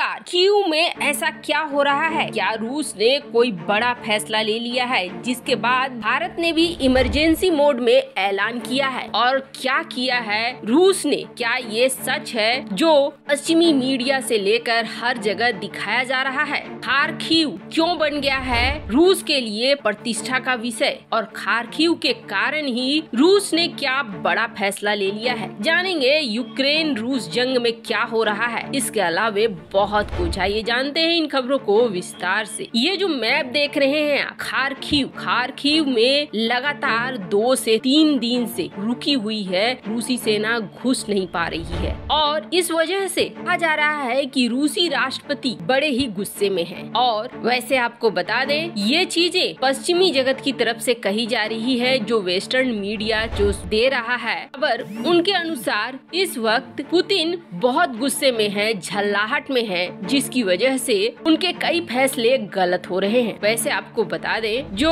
नमस्कार। कीव में ऐसा क्या हो रहा है? क्या रूस ने कोई बड़ा फैसला ले लिया है जिसके बाद भारत ने भी इमरजेंसी मोड में ऐलान किया है? और क्या किया है रूस ने? क्या ये सच है जो पश्चिमी मीडिया से लेकर हर जगह दिखाया जा रहा है? खार्किव क्यों बन गया है रूस के लिए प्रतिष्ठा का विषय, और खार्किव के कारण ही रूस ने क्या बड़ा फैसला ले लिया है? जानेंगे यूक्रेन रूस जंग में क्या हो रहा है। इसके अलावा बहुत कुछ आइए जानते हैं इन खबरों को विस्तार से। ये जो मैप देख रहे हैं खार्किव में लगातार 2 से 3 दिन से रुकी हुई है रूसी सेना, घुस नहीं पा रही है और इस वजह से कहा जा रहा है कि रूसी राष्ट्रपति बड़े ही गुस्से में हैं। और वैसे आपको बता दें ये चीजें पश्चिमी जगत की तरफ से कही जा रही है, जो वेस्टर्न मीडिया जो दे रहा है खबर, उनके अनुसार इस वक्त पुतिन बहुत गुस्से में है, झल्लाहट में है, जिसकी वजह से उनके कई फैसले गलत हो रहे हैं। वैसे आपको बता दें जो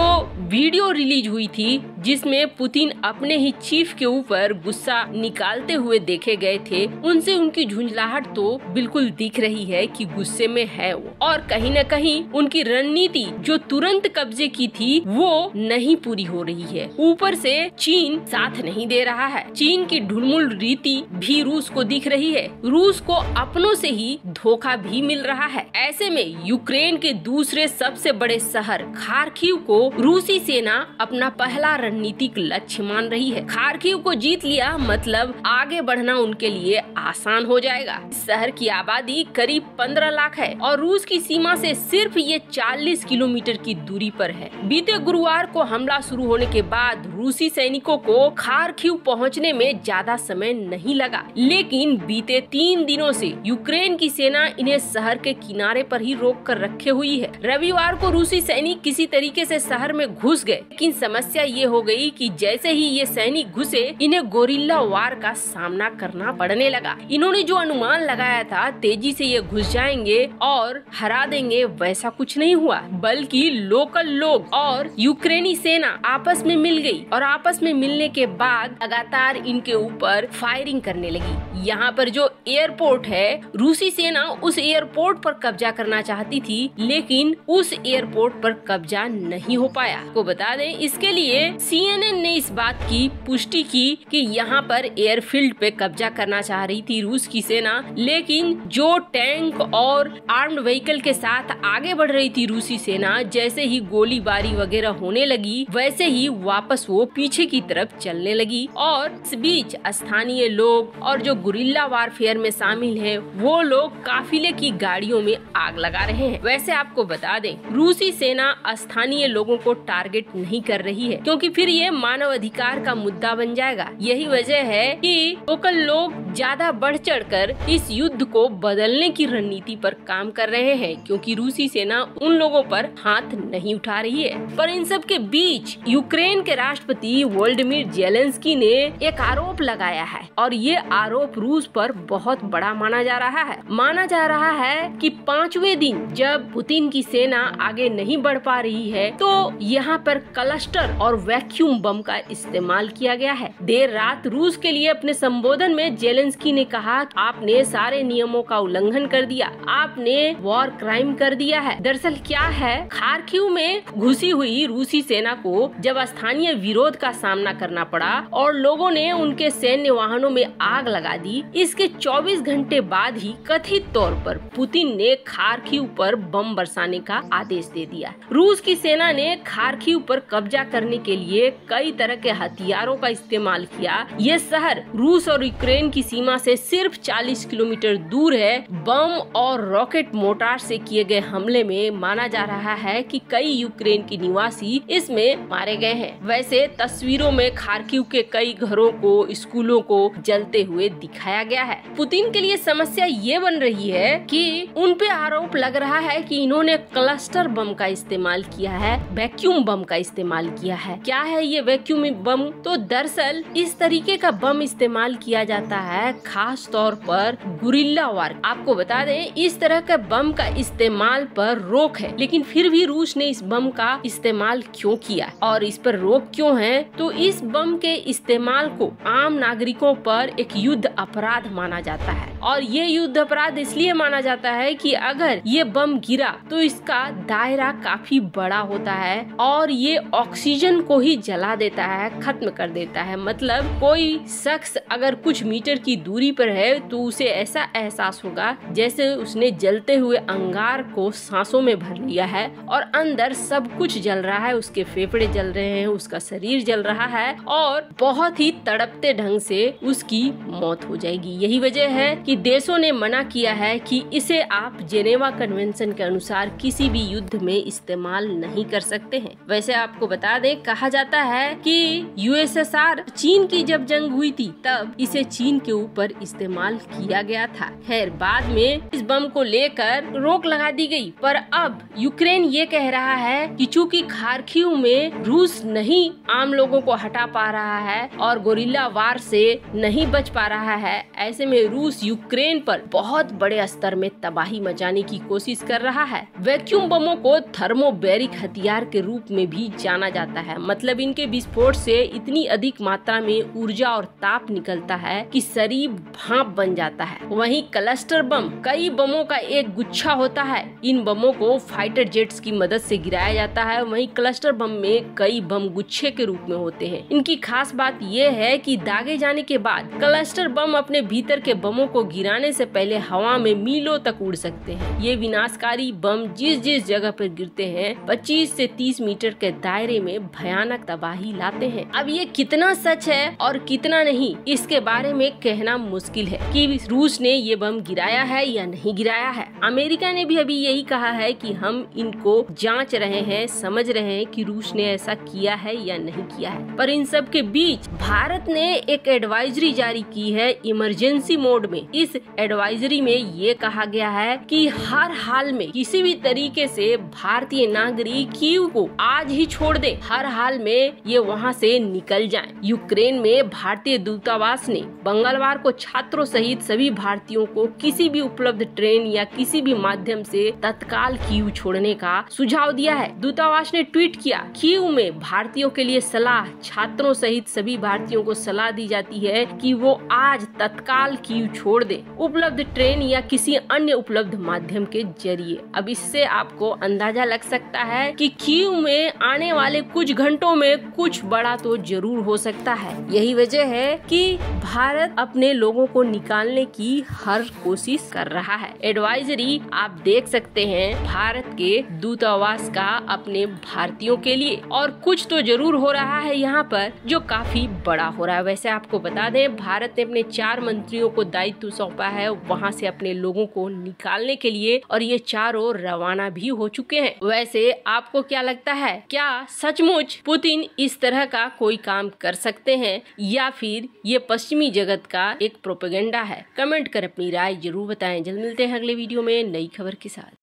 वीडियो रिलीज हुई थी जिसमें पुतिन अपने ही चीफ के ऊपर गुस्सा निकालते हुए देखे गए थे, उनसे उनकी झुंझलाहट तो बिल्कुल दिख रही है कि गुस्से में है वो, और कहीं न कहीं उनकी रणनीति जो तुरंत कब्जे की थी वो नहीं पूरी हो रही है। ऊपर से चीन साथ नहीं दे रहा है। चीन की ढुलमुल रीति भी रूस को दिख रही है। रूस को अपनों से ही धोखा भी मिल रहा है। ऐसे में यूक्रेन के दूसरे सबसे बड़े शहर खार्किव को रूसी सेना अपना पहला रणनीतिक लक्ष्य मान रही है। खार्किव को जीत लिया मतलब आगे बढ़ना उनके लिए आसान हो जाएगा। इस शहर की आबादी करीब 15 लाख है और रूस की सीमा से सिर्फ ये 40 किलोमीटर की दूरी पर है। बीते गुरुवार को हमला शुरू होने के बाद रूसी सैनिकों को खार्किव पहुंचने में ज्यादा समय नहीं लगा, लेकिन बीते 3 दिनों से यूक्रेन की सेना इन्हें शहर के किनारे पर ही रोक कर रखे हुई है। रविवार को रूसी सैनिक किसी तरीके से शहर में घुस गए, लेकिन समस्या ये हो गई कि जैसे ही ये सैनिक घुसे इन्हें गोरिल्ला वार का सामना करना पड़ने लगा। इन्होंने जो अनुमान लगाया था तेजी से ये घुस जाएंगे और हरा देंगे, वैसा कुछ नहीं हुआ, बल्कि लोकल लोग और यूक्रेनी सेना आपस में मिल गई और आपस में मिलने के बाद लगातार इनके ऊपर फायरिंग करने लगी। यहाँ पर जो एयरपोर्ट है, रूसी सेना उस एयरपोर्ट पर कब्जा करना चाहती थी, लेकिन उस एयरपोर्ट पर कब्जा नहीं हो पाया। को बता दें इसके लिए CNN ने इस बात की पुष्टि की कि यहाँ पर एयरफील्ड पे कब्जा करना चाह रही थी रूस की सेना, लेकिन जो टैंक और आर्म्ड व्हीकल के साथ आगे बढ़ रही थी रूसी सेना, जैसे ही गोलीबारी वगैरह होने लगी वैसे ही वापस वो पीछे की तरफ चलने लगी। और इस बीच स्थानीय लोग और जो गुरिल्ला वारफेयर में शामिल है वो लोग काफिले की गाड़ियों में आग लगा रहे हैं। वैसे आपको बता दें रूसी सेना स्थानीय लोगों को टारगेट नहीं कर रही है, क्योंकि फिर ये मानव अधिकार का मुद्दा बन जाएगा। यही वजह है कि लोकल लोग ज्यादा बढ़ चढ़कर इस युद्ध को बदलने की रणनीति पर काम कर रहे हैं, क्योंकि रूसी सेना उन लोगों पर हाथ नहीं उठा रही है। पर इन सब के बीच यूक्रेन के राष्ट्रपति वोलोदिमीर ज़ेलेंस्की ने एक आरोप लगाया है, और ये आरोप रूस पर बहुत बड़ा माना जा रहा है। माना जा रहा है कि 5वें दिन जब पुतिन की सेना आगे नहीं बढ़ पा रही है तो यहाँ पर क्लस्टर और वैक्यूम बम का इस्तेमाल किया गया है। देर रात रूस के लिए अपने संबोधन में ज़ेलेंस्की ने कहा, आपने सारे नियमों का उल्लंघन कर दिया, आपने वॉर क्राइम कर दिया है। दरअसल क्या है, खार्किव में घुसी हुई रूसी सेना को जब स्थानीय विरोध का सामना करना पड़ा और लोगों ने उनके सैन्य वाहनों में आग लगा दी, इसके 24 घंटे बाद ही कथित तौर पर पुतिन ने खार्किव पर बम बरसाने का आदेश दे दिया। रूस की सेना ने खार्किव पर कब्जा करने के लिए कई तरह के हथियारों का इस्तेमाल किया। ये शहर रूस और यूक्रेन की सीमा से सिर्फ 40 किलोमीटर दूर है। बम और रॉकेट मोटार से किए गए हमले में माना जा रहा है कि कई यूक्रेन के निवासी इसमें मारे गए हैं। वैसे तस्वीरों में खार्किव के कई घरों को, स्कूलों को जलते हुए दिखाया गया है। पुतिन के लिए समस्या ये बन रही है कि उन पे आरोप लग रहा है कि इन्होंने क्लस्टर बम का इस्तेमाल किया है, वैक्यूम बम का इस्तेमाल किया है। क्या है ये वैक्यूम बम? तो दरअसल इस तरीके का बम इस्तेमाल किया जाता है खास तौर पर गुरिल्ला वार। आपको बता दें इस तरह का बम का इस्तेमाल पर रोक है, लेकिन फिर भी रूस ने इस बम का इस्तेमाल क्यों किया और इस पर रोक क्यों है? तो इस बम के इस्तेमाल को आम नागरिकों पर एक युद्ध अपराध माना जाता है और ये युद्ध अपराध इसलिए माना जाता है कि अगर ये बम गिरा तो इसका दायरा काफी बड़ा होता है और ये ऑक्सीजन को ही जला देता है, खत्म कर देता है। मतलब कोई शख्स अगर कुछ मीटर की दूरी पर है तो उसे ऐसा एहसास होगा जैसे उसने जलते हुए अंगार को सांसों में भर लिया है और अंदर सब कुछ जल रहा है, उसके फेफड़े जल रहे हैं, उसका शरीर जल रहा है और बहुत ही तड़पते ढंग से उसकी मौत हो जाएगी। यही वजह है कि देशों ने मना किया है कि इसे आप जेनेवा कन्वेंशन के अनुसार किसी भी युद्ध में इस्तेमाल नहीं कर सकते हैं। वैसे आपको बता दें, कहा जाता है कि यूएसएसआर चीन की जब जंग हुई थी तब इसे चीन के ऊपर इस्तेमाल किया गया था। खैर बाद में इस बम को लेकर रोक लगा दी गई, पर अब यूक्रेन ये कह रहा है कि चूंकि खार्किव में रूस नहीं आम लोगों को हटा पा रहा है और गोरिल्ला वार से नहीं बच पा रहा है, ऐसे में रूस यूक्रेन पर बहुत बड़े स्तर में तबाही मचाने की कोशिश कर रहा है। वैक्यूम बमों को थर्मोबैरिक हथियार के रूप में भी जाना जाता है। मतलब इनके विस्फोट से इतनी अधिक मात्रा में ऊर्जा और ताप निकलता है कि शरीर भाप बन जाता है। वहीं क्लस्टर बम कई बमों का एक गुच्छा होता है। इन बमों को फाइटर जेट्स की मदद से गिराया जाता है। वहीं क्लस्टर बम में कई बम गुच्छे के रूप में होते हैं। इनकी खास बात यह है कि दागे जाने के बाद क्लस्टर बम अपने भीतर के बमों को गिराने से पहले हवा में मीलों तक उड़ सकते हैं। ये विनाशकारी बम जिस जिस जगह पर गिरते हैं 25 से 30 मीटर के दायरे में भयानक तबाही लाते हैं। अब ये कितना सच है और कितना नहीं, इसके बारे में कहना मुश्किल है कि रूस ने ये बम गिराया है या नहीं गिराया है। अमेरिका ने भी अभी यही कहा है कि हम इनको जांच रहे हैं, समझ रहे हैं कि रूस ने ऐसा किया है या नहीं किया है। पर इन सब के बीच भारत ने एक एडवाइजरी जारी की है इमरजेंसी मोड में। इस एडवाइजरी में ये कहा गया है कि हर हाल में किसी भी तरीके से भारतीय नागरिक कीव को आज ही छोड़ दे, हर हाल में ये वहाँ से निकल जाएं। यूक्रेन में भारतीय दूतावास ने मंगलवार को छात्रों सहित सभी भारतीयों को किसी भी उपलब्ध ट्रेन या किसी भी माध्यम से तत्काल कीव छोड़ने का सुझाव दिया है। दूतावास ने ट्वीट किया, कीव में भारतीयों के लिए सलाह, छात्रों सहित सभी भारतीयों को सलाह दी जाती है कि वो आज तत्काल कीव छोड़ दे, उपलब्ध ट्रेन या किसी अन्य उपलब्ध माध्यम के जरिए। अब इससे आपको अंदाजा लग सकता है कि कीव में आने वाले कुछ घंटों में कुछ बड़ा तो जरूर हो सकता है। यही वजह है कि भारत अपने लोगों को निकालने की हर कोशिश कर रहा है। एडवाइजरी आप देख सकते हैं भारत के दूतावास का अपने भारतीयों के लिए, और कुछ तो जरूर हो रहा है यहाँ पर जो काफी बड़ा हो रहा है। वैसे आपको बता दें, भारत ने अपने 4 मंत्रियों को दायित्व सौंपा है वहाँ से अपने लोगों को निकालने के लिए, और ये चारों रवाना भी हो चुके हैं। वैसे आपको क्या लगता है, क्या सचमुच पुतिन इस तरह का कोई काम कर सकते हैं या फिर ये पश्चिमी जगत का एक प्रोपेगेंडा है? कमेंट कर अपनी राय जरूर बताएं। जल्द मिलते हैं अगले वीडियो में नई खबर के साथ।